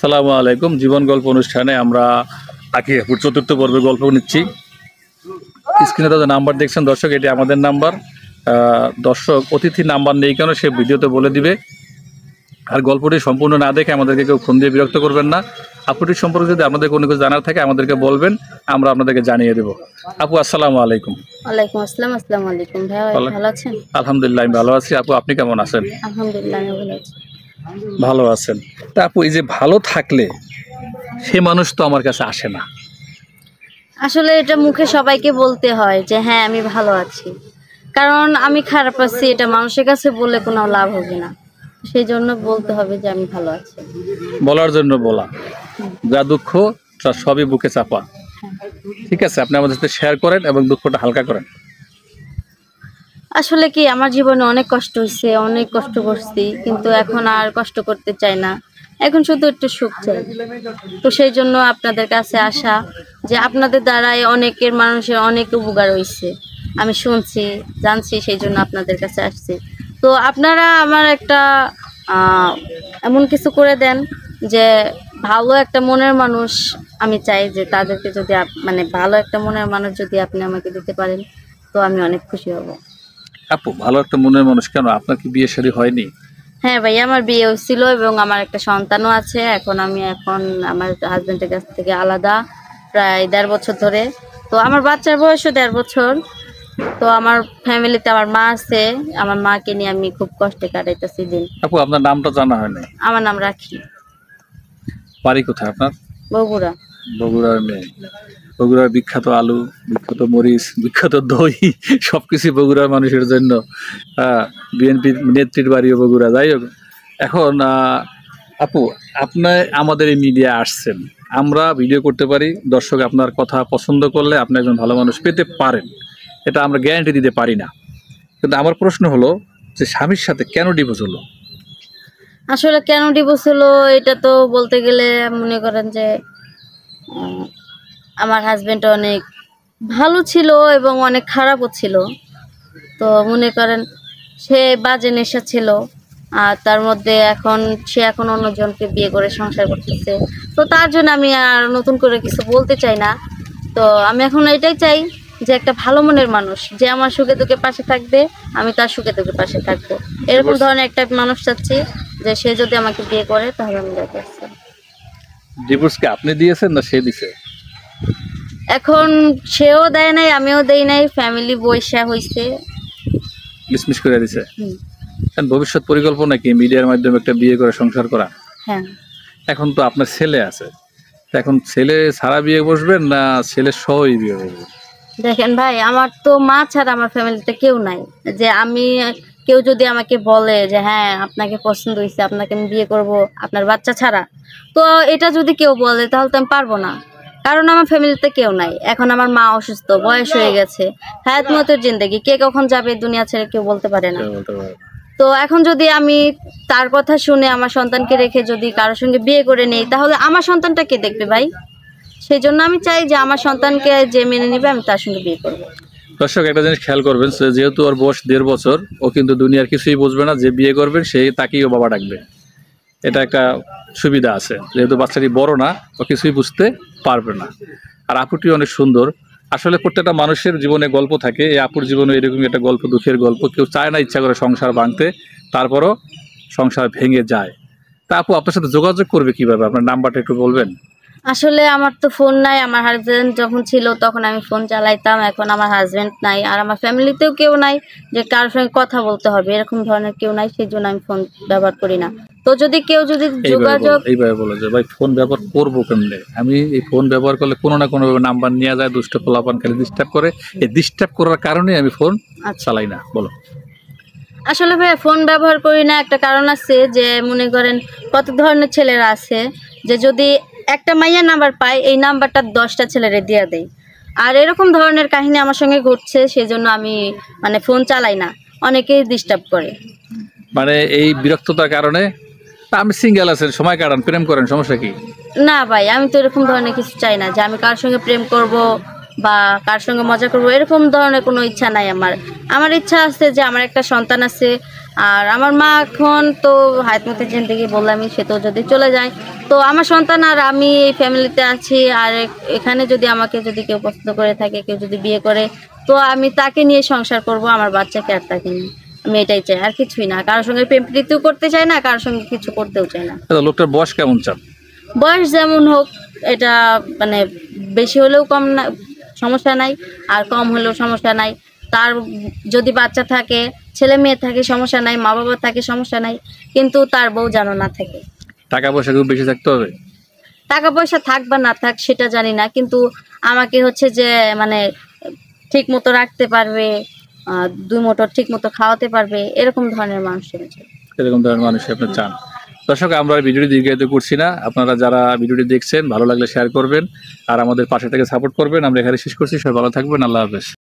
আসসালামু আলাইকুম। জীবন গল্প অনুষ্ঠানে আমরা আকিয়াপুর চতুর্থ পর্বে গল্প নিচ্ছি। স্ক্রিনে তাদের নাম্বার দেখছেন দর্শক, এটি আমাদের নাম্বার। দর্শক অতিথি নাম্বার নেই কেন সে ভিডিওতে বলে দিবে। আর গল্পটি সম্পূর্ণ না দেখে আমাদেরকে কেউ ফোন দিয়ে বিরক্ত করবেন না। আপুটির সম্পর্কে যদি আপনাদের কোনো কিছু জানার থাকে আমাদেরকে বলবেন, আমরা আপনাদেরকে জানিয়ে দেবো। আপু আসসালামু আলাইকুম। ওয়ালাইকুম আসসালাম। আসসালামু আলাইকুম। ভাই ভালো আছেন? আলহামদুলিল্লাহ আমি ভালো আছি। আপু আপনি কেমন আছেন? আলহামদুলিল্লাহ আমি ভালো আছি। ভালো আছেন। তা আপু এই যে ভালো থাকলে সে মানুষ তো আমার কাছে আসে না। আসলে এটা মুখে সবাইকে বলতে হয় যে হ্যাঁ আমি ভালো আছি, কারণ আমি খারাপ আছি এটা মানুষের কাছে বলে কোনো লাভ হবে না। সেই জন্য বলতে হবে যে আমি ভালো আছি। বলার জন্য বলা, যা দুঃখ তা সবই বুকে চাপা। ঠিক আছে, আপনি আমাদের সাথে শেয়ার করেন এবং দুঃখটা হালকা করেন। আসলে কি আমার জীবনে অনেক কষ্ট হয়েছে, অনেক কষ্ট করছি, কিন্তু এখন আর কষ্ট করতে চাই না। এখন শুধু একটু সুখ চাই। তো সেই জন্য আপনাদের কাছে আসা, যে আপনাদের দ্বারাই অনেকের মানুষের অনেক উপকার হয়েছে আমি শুনছি, জানছি, সেই জন্য আপনাদের কাছে আসছি। তো আপনারা আমার একটা এমন কিছু করে দেন যে ভালো একটা মনের মানুষ, আমি চাই যে তাদেরকে যদি মানে ভালো একটা মনের মানুষ যদি আপনি আমাকে দিতে পারেন তো আমি অনেক খুশি হব। আপু ভালো একটা মনের মানুষ কেন, আপনার কি বিয়ে শাদী হয়নি? হ্যাঁ ভাই, আমার বিয়ে হয়েছিল এবং আমার একটা সন্তানও আছে। এখন আমার হাজবেন্ডের কাছ থেকে আলাদা প্রায় 1.5 বছর ধরে। তো আমার বাচ্চার বয়সও 1.5 বছর। তো আমার ফ্যামিলিতে আমার মা আছে, আমার মাকে নিয়ে আমি খুব কষ্টে কাটাইতেছি দিন। আপু আপনার নামটা জানা হয় নাই। আমার নাম রাখি। বাড়ি কোথায় আপনার? বগুড়া। বগুড়ার মেয়ে। বগুড়ার বিখ্যাত আলু, বিখ্যাত মরিচ, বিখ্যাত দই, সবকিছু বগুড়ার মানুষের জন্য। বিএনপি নেত্রীর বাড়িও বগুড়া। যাই হোক, এখন আপু আপনি আমাদের এই মিডিয়া আসছেন, আমরা ভিডিও করতে পারি, দর্শক আপনার কথা পছন্দ করলে আপনি একজন ভালো মানুষ পেতে পারেন, এটা আমরা গ্যারান্টি দিতে পারি না। কিন্তু আমার প্রশ্ন হলো যে স্বামীর সাথে কেন ডিভোর্স হলো? আসলে কেন ডিভোর্স হলো এটা তো বলতে গেলে মনে করেন যে আমার হাজবেন্ড অনেক ভালো ছিল এবং অনেক খারাপও ছিল। তো মনে করেন সে বাজে নেশা ছিল, আর তার মধ্যে সে এখন অন্যজনকে বিয়ে করে সংসার করতেছে। তো তার জন্য আমি আর নতুন করে কিছু বলতে চাই না। তো আমি এখন এটাই চাই যে একটা ভালো মনের মানুষ যে আমার সুখে দুঃখে পাশে থাকবে, আমি তার সুখে দুঃখে পাশে থাকবো, এরকম ধরনের একটা মানুষ চাচ্ছি যে সে যদি আমাকে বিয়ে করে তাহলে আমি রাজি আছি। ডিভোর্স কি আপনি দিয়েছেন না সে দিছে? এখন সেও দেয় নাই, আমিও দেই নাই, ফ্যামিলি বৈশা হয়েছে, ডিসমিস করে দিছে। ভবিষ্যৎ পরিকল্পনা কি মিডিয়ার মাধ্যমে একটা বিয়ে করে সংসার করা? হ্যাঁ। এখন তো আপনার ছেলে আছে, এখন ছেলে ছাড়া বিয়ে বসবেন না ছেলে সহই বিয়ে বসবেন? দেখেন ভাই, আমার তো মা ছাড়া আমার ফ্যামিলিতে কেউ নাই। যে কেউ যদি আমাকে বলে যে হ্যাঁ আপনাকে পছন্দ হয়েছে, আপনাকে আমি বিয়ে করব আপনার বাচ্চা ছাড়া, তো এটা যদি কেউ বলে তাহলে তো আমি পারবো না, কারণ আমার ফ্যামিলিতে কেউ নাই। এখন আমার মা অসুস্থ, বয়স হয়ে গেছে, হায়াত মতের জিন্দেগি, কে কখন যাবে দুনিয়া ছেড়ে কেউ বলতে পারে না। তো এখন যদি আমি তার কথা শুনে আমার সন্তানকে রেখে যদি কারোর সঙ্গে বিয়ে করে নেই, তাহলে আমার সন্তানটা কে দেখবে ভাই? সেই জন্য আমি চাই যে আমার সন্তানকে যে মেনে নিবে আমি তার সঙ্গে বিয়ে করবো। দর্শক একটা জিনিস খেয়াল করবেন, যেহেতু ওর বয়স 1.5 বছর, ও কিন্তু দুনিয়ার কিছুই বুঝবে না। যে বিয়ে করবেন সেই তাকেই ও বাবা ডাকবে, এটা একটা সুবিধা আছে। যেহেতু বাচ্চাটি বড় না, ও কিছুই বুঝতে পারবে না। আর আপুটি অনেক সুন্দর। আসলে প্রত্যেকটা মানুষের জীবনে গল্প থাকে, এই আপুর জীবনে এরকমই একটা গল্প, দুঃখের গল্প। কেউ চায় না ইচ্ছা করে সংসার ভাঙতে, তারপরও সংসার ভেঙে যায়। তা আপু আপনার সাথে যোগাযোগ করবে কিভাবে, আপনার নাম্বারটা একটু বলবেন? আসলে আমার তো ফোন নাই। আমার হাজবেন্ড যখন ছিল তখন আমি ফোন চালাইতাম, এখন আমার হাজবেন্ড নাই, আর আমার ফ্যামিলিতেও কেউ নাই যে কারোর সঙ্গে কথা বলতে হবে, এরকম ধরনের কেউ নাই, সেই জন্য আমি ফোন ব্যবহার করি না। তো যদি কেউ যোগাযোগ এইভাবে বলে যে ভাই ফোন ব্যবহার করবো কেমনে, আমি এই ফোন ব্যবহার করলে কোনো না কোনো নাম্বার নিয়ে যায়, দুষ্ট পোলাপান খালি ডিস্টার্ব করে, এই ডিস্টার্ব করার কারণে আমি ফোন চালাই না। বলো। আসলে ভাই ফোন ব্যবহার করি না একটা কারণ আছে, যে মনে করেন কত ধরনের ছেলেরা আছে যে যদি একটা মাইয়া নাম্বার পায় এই নাম্বারটা 10টা ছেলেরে দিয়ে দেয়, আর এরকম ধরনের কাহিনী আমার সঙ্গে ঘটছে। সেই জন্য আমি মানে ফোন চালাই না, অনেকেই ডিস্টার্ব করে। মানে এই বিরক্ততার কারণে আমি সিঙ্গেল আছেন, সময় কাটান, প্রেম করেন, সমস্যা কি? না ভাই, আমি তো এরকম ধরনের কিছু চাই না যে আমি কার সঙ্গে প্রেম করব বা কার সঙ্গে মজা করব, এরকম ধরনের কোনো ইচ্ছা নাই আমার। আমার ইচ্ছা আছে যে আমার একটা সন্তান আছে, আর আমার মা এখন তো হায়াতমতে জিন্দেগি বললামই, সে তো যদি চলে যায় তো আমার সন্তান আর আমি এই ফ্যামিলিতে আছি। আর এখানে যদি আমাকে যদি কেউ পছন্দ করে থাকে, কেউ যদি বিয়ে করে, তো আমি তাকে নিয়ে সংসার করব, আমার বাচ্চাকে আর তাকে নিয়ে। আমি এটাই চাই, আর কিছুই না। কারোর সঙ্গে প্রেম প্রীতিও করতে চাই না, কারোর সঙ্গে কিছু করতেও চাই না। লোকটার বয়স কেমন চান? বয়স যেমন হোক, এটা মানে বেশি হলেও কম না, সমস্যা নাই, আর কম হলেও সমস্যা নাই। তার যদি বাচ্চা থাকে, ছেলে মেয়ে থাকে, সমস্যা নাই, মা বাবা থাকে, সমস্যা নাই, কিন্তু তার বউ যেন না থাকে। টাকা পয়সা খুব বেশি থাকতে হবে? টাকা পয়সা থাক বা না থাক সেটা জানি না, কিন্তু আমাকে হচ্ছে যে মানে ঠিক মতো রাখতে পারবে, দুই মোটর ঠিক মতো খাওয়াতে পারবে, এরকম ধরনের মানুষ চাই। এরকম ধরনের মানুষ আপনি চান। দর্শক, আমরা ভিডিওটি দীর্ঘায়িত করছি না, আপনারা যারা ভিডিওটি দেখছেন ভালো লাগলে শেয়ার করবেন আর আমাদের পাশে থেকে সাপোর্ট করবেন। আমরা এখানে শেষ করছি, সবাই ভালো থাকবেন, আল্লাহ হাফেজ।